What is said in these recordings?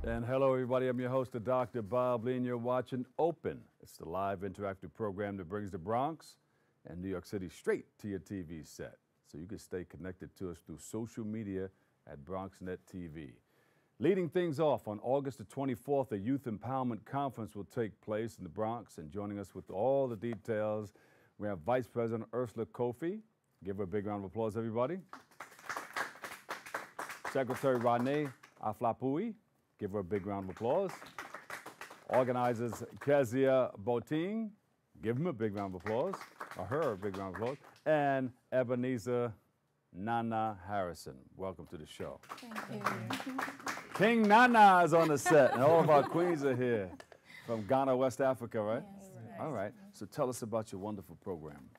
And hello, everybody. I'm your host, Dr. Bob Lee, and you're watching Open. It's the live interactive program that brings the Bronx and New York City straight to your TV set. So you can stay connected to us through social media at BronxNet TV. Leading things off on August the 24th, a Youth Empowerment Conference will take place in the Bronx. And joining us with all the details, we have Vice President Ursula Kofi. Give her a big round of applause, everybody. Secretary Rane Aflapui. Give her a big round of applause. Organizers Kezia Boting. Give him a big round of applause. Or her a big round of applause. And Ebenezer Nana Harrison. Welcome to the show. Thank you. King Nana is on the set, and all of our queens are here from Ghana, West Africa, right? Yes. All right. So tell us about your wonderful program.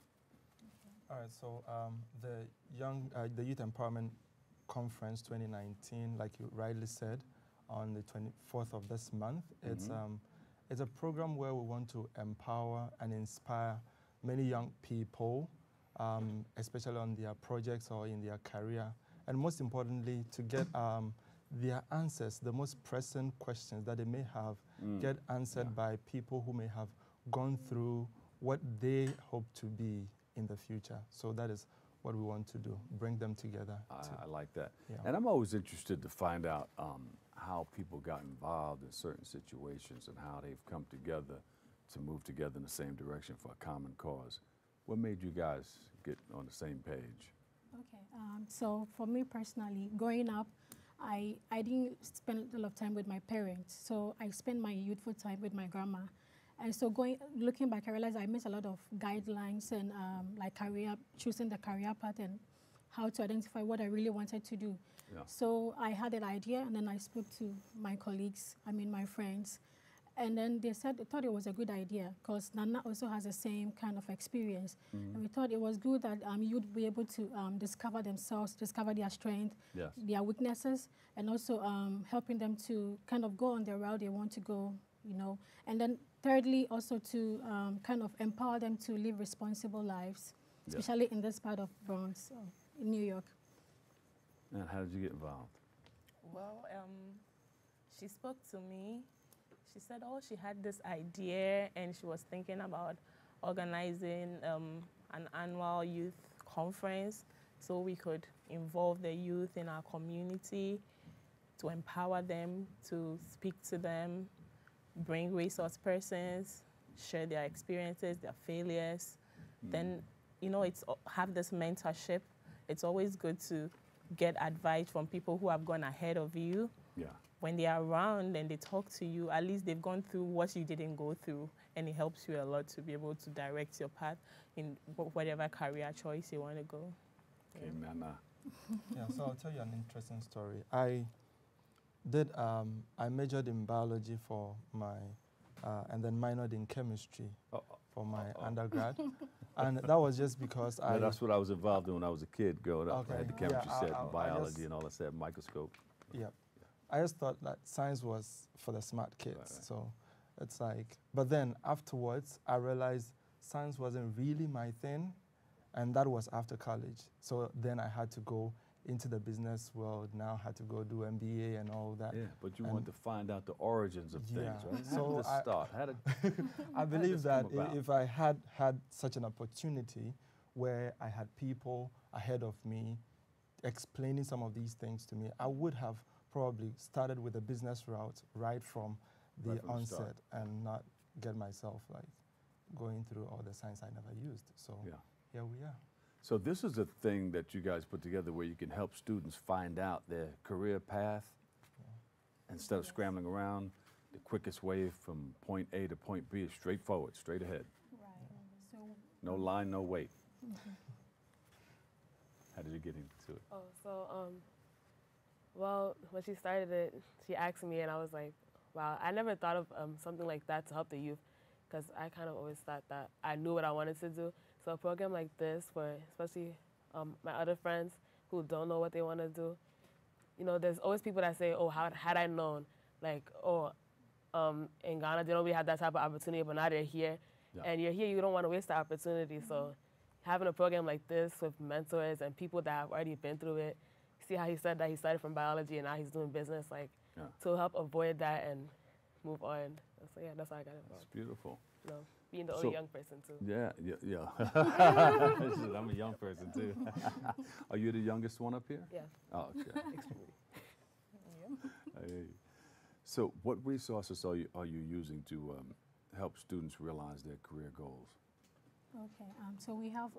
All right. So the Youth Empowerment Conference 2019, like you rightly said, on the 24th of this month. It's a program where we want to empower and inspire many young people, especially on their projects or in their career, and most importantly, to get their answers, the most pressing questions that they may have, get answered by people who may have gone through what they hope to be in the future. So that is what we want to do, bring them together. I like that. Yeah. And I'm always interested to find out how people got involved in certain situations and how they've come together to move together in the same direction for a common cause. What made you guys get on the same page? Okay, so for me personally, growing up, I didn't spend a lot of time with my parents, so I spent my youthful time with my grandma. And so looking back, I realized I missed a lot of guidelines and like choosing the career path and how to identify what I really wanted to do. Yeah. So I had an idea, and then I spoke to my colleagues, my friends, and then they thought it was a good idea because Nana also has the same kind of experience. And we thought it was good that you'd be able to discover themselves, discover their strength, their weaknesses, and also helping them to kind of go on the route they want to go, And then thirdly, also to kind of empower them to live responsible lives, especially in this part of Bronx, in New York. And how did you get involved? Well, she spoke to me. She said, she had this idea, and she was thinking about organizing an annual youth conference so we could involve the youth in our community, to empower them, to speak to them, bring resource persons, share their experiences, their failures. Then, have this mentorship. It's always good to get advice from people who have gone ahead of you. Yeah. When they are around and they talk to you, at least they've gone through what you didn't go through, and it helps you a lot to be able to direct your path in whatever career choice you want to go. Okay, Nana. Yeah, so I'll tell you an interesting story. I majored in biology for my, and then minored in chemistry for my undergrad. And that was just because that's what I was involved in when I was a kid growing up. Okay. I had the chemistry set, and biology, and all that set, microscope. Yeah. I just thought that science was for the smart kids. Right. So it's like, but then afterwards, I realized science wasn't really my thing, and that was after college. So then I had to go into the business world, now had to go do MBA and all that. Yeah, but you wanted to find out the origins of things, right? How did this start? I believe that if I had such an opportunity where I had people ahead of me explaining some of these things to me, I would have probably started with a business route right from the onset and not get myself like going through all the science I never used. So here we are. So this is a thing that you guys put together where you can help students find out their career path instead of scrambling around. The quickest way from point A to point B is straightforward, straight ahead. Right. So no line, no wait. How did you get into it? Well, when she started it, she asked me, and I was like, wow, I never thought of something like that to help the youth, because I kind of always thought that I knew what I wanted to do. So a program like this, for especially my other friends who don't know what they want to do, there's always people that say, had I known, like, in Ghana, they don't really have that type of opportunity, but now they're here. Yeah. And you're here, you don't want to waste the opportunity. So having a program like this with mentors and people that have already been through it, see how he said that he started from biology and now he's doing business, like, to help avoid that and move on. So yeah, that's how I got involved. That's beautiful. You know, being the only young person too. Yeah. I'm a young person too. Are you the youngest one up here? Yeah. Oh, okay. Extremely. I hear you. So what resources are you using to help students realize their career goals? Okay, so we have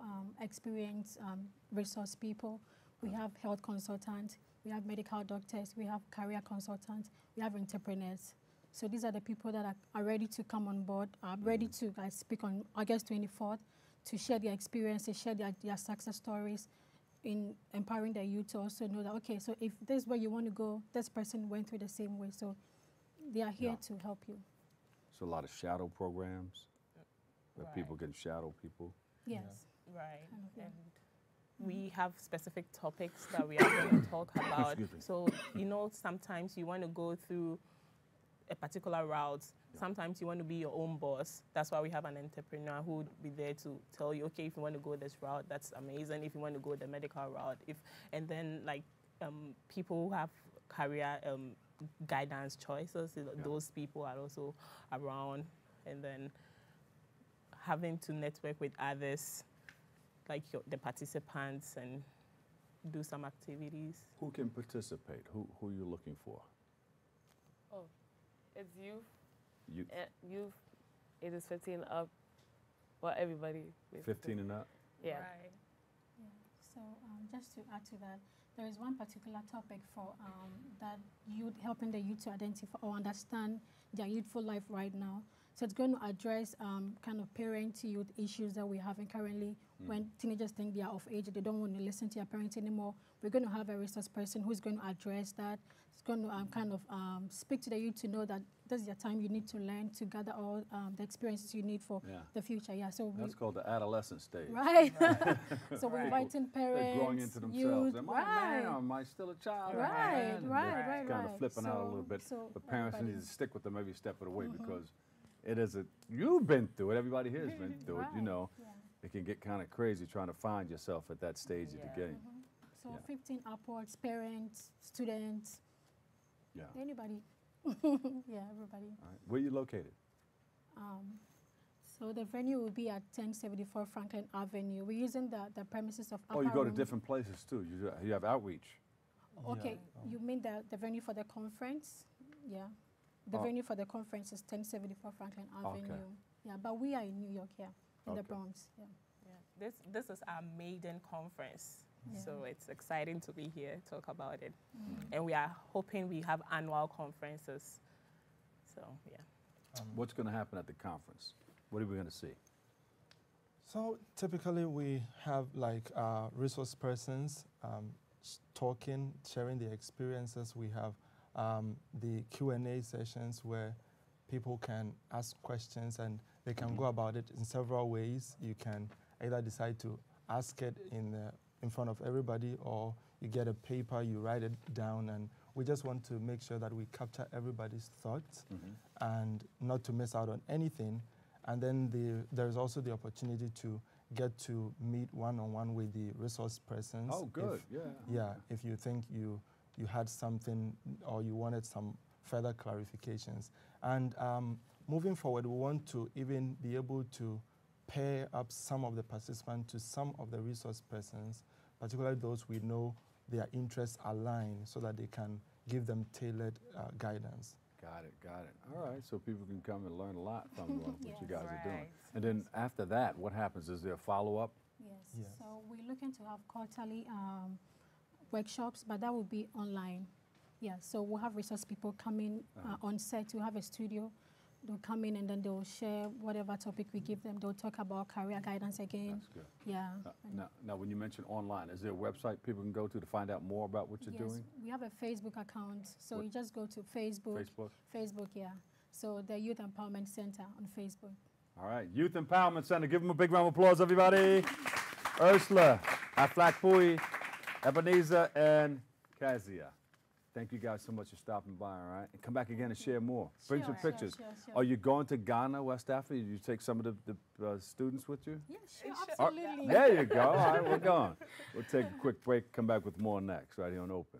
experienced resource people, we have health consultants, we have medical doctors, we have career consultants, we have entrepreneurs. So these are the people that are ready to come on board, ready to speak on August 24th, to share their experiences, share their success stories, in empowering the youth to also know that, okay, so if this is where you want to go, this person went through the same way, so they are here to help you. So a lot of shadow programs where people can shadow people. Yes. Right. Kind of, yeah. And we have specific topics that we are going to talk about. So, you know, sometimes you want to go through a particular route. Sometimes you want to be your own boss. That's why we have an entrepreneur who would be there to tell you, okay, if you want to go this route, that's amazing. If you want to go the medical route, and then like people who have career guidance choices, those people are also around. And then having to network with others, like the participants, and do some activities. Who can participate? Who are you looking for? Oh, it's youth. Youth ages 15 up. Well, everybody. Basically. 15 and up? Yeah. Right. Yeah. So just to add to that, there is one particular topic for that youth, helping the youth to identify or understand their youthful life right now. So it's going to address kind of parent-to-youth issues that we're having currently when teenagers think they are of age, they don't want to listen to their parents anymore. We're going to have a resource person who's going to address that. It's going to kind of speak to the youth to know that this is your time you need to learn, to gather all the experiences you need for the future. Yeah, so that's called the adolescent stage. Right. So we're inviting parents, they're growing into themselves. youth, Am I a man or am I still a child? Right. Kind of flipping out a little bit. But parents need to stick with them every step of the way because it is you've been through it. Everybody here has been through it. You know, it can get kind of crazy trying to find yourself at that stage of the game. So 15 upwards, parents, students, anybody. Yeah, everybody. All right. Where are you located? So the venue will be at 1074 Franklin Avenue. We're using the premises of Oh, you go to different places too. You have outreach. Okay, you mean the venue for the conference? Yeah. The venue for the conference is 1074 Franklin Avenue. Okay. Yeah, but we are in New York here, in the Bronx. Yeah. This is our maiden conference. So it's exciting to be here, talk about it. And we are hoping we have annual conferences. So, yeah. What's going to happen at the conference? What are we going to see? So typically we have like resource persons talking, sharing their experiences. We have the Q&A sessions where people can ask questions and they can go about it in several ways. You can either decide to ask it in front of everybody, or you get a paper, you write it down, and we just want to make sure that we capture everybody's thoughts and not to miss out on anything. And then there's also the opportunity to get to meet one-on-one with the resource persons. Oh, good, Yeah, if you think you had something or you wanted some further clarifications. And moving forward, we want to even be able to pair up some of the participants to some of the resource persons, particularly those we know their interests align, so that they can give them tailored guidance. Got it. All right, so people can come and learn a lot from what you guys are doing. And then after that, what happens? Is there a follow-up? Yes. So we're looking to have quarterly workshops, but that will be online. Yeah, so we'll have resource people coming on set. We'll have a studio. They'll come in and then they'll share whatever topic we give them. They'll talk about career guidance again. That's good. Yeah. Now, when you mention online, is there a website people can go to find out more about what you're doing? We have a Facebook account. So you just go to Facebook. Facebook, yeah. So the Youth Empowerment Center on Facebook. All right, Youth Empowerment Center. Give them a big round of applause, everybody. Ursula, Aflakpui, Ebenezer, and Kazia. Thank you guys so much for stopping by, all right? And come back again and share more. Bring some pictures. Sure. Are you going to Ghana, West Africa? Did you take some of the students with you? Yeah, sure, absolutely. There you go. All right, we're going. We'll take a quick break, come back with more next, right here on Open.